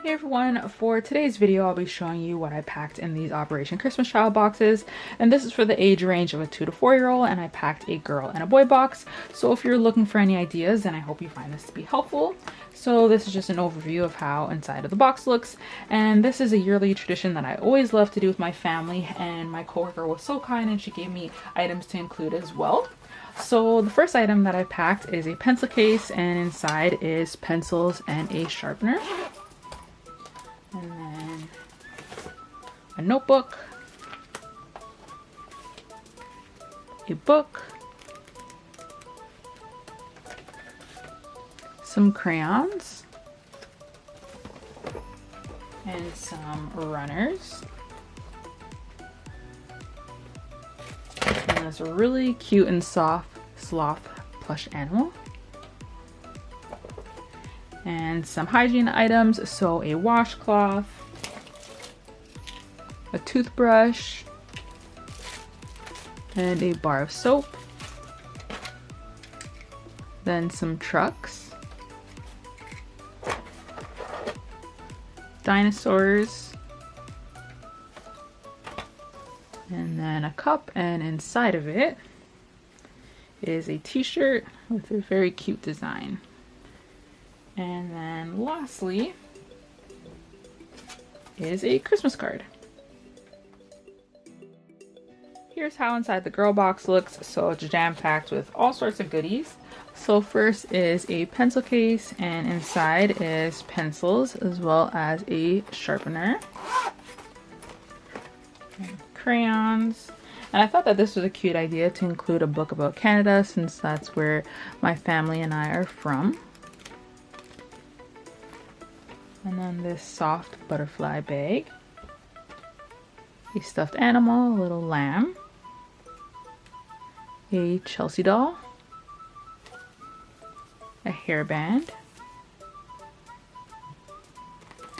Hey everyone, for today's video I'll be showing you what I packed in these Operation Christmas Child boxes, and this is for the age range of a 2 to 4-year-old, and I packed a girl and a boy box. So if you're looking for any ideas, then I hope you find this to be helpful. So this is just an overview of how inside of the box looks, and this is a yearly tradition that I always love to do with my family, and my coworker was so kind and she gave me items to include as well. So the first item that I packed is a pencil case, and inside is pencils and a sharpener. And then a notebook, a book, some crayons, and some runners. And this really cute and soft sloth plush animal. And some hygiene items, so a washcloth, a toothbrush, and a bar of soap. Then some trucks, dinosaurs, and then a cup, and inside of it is a t-shirt with a very cute design. And then lastly is a Christmas card. Here's how inside the girl box looks. So it's jam-packed with all sorts of goodies. So first is a pencil case, and inside is pencils as well as a sharpener, and crayons. And I thought that this was a cute idea to include a book about Canada, since that's where my family and I are from. And then this soft butterfly bag, a stuffed animal, a little lamb, a Chelsea doll, a hairband,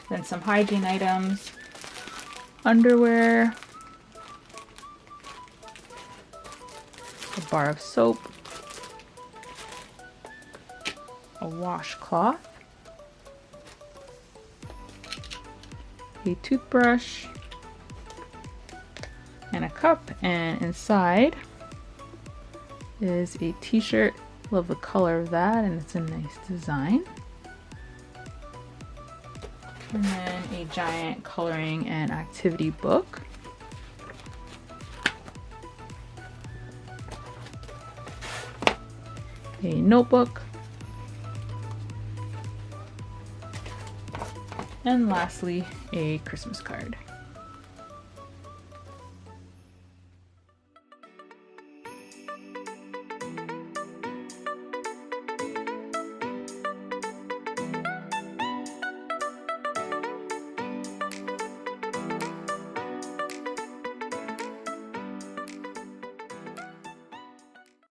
then some hygiene items, underwear, a bar of soap, a washcloth, a toothbrush, and a cup. And inside is a t-shirt. Love the color of that, and it's a nice design. And then a giant coloring and activity book, a notebook, and lastly a Christmas card.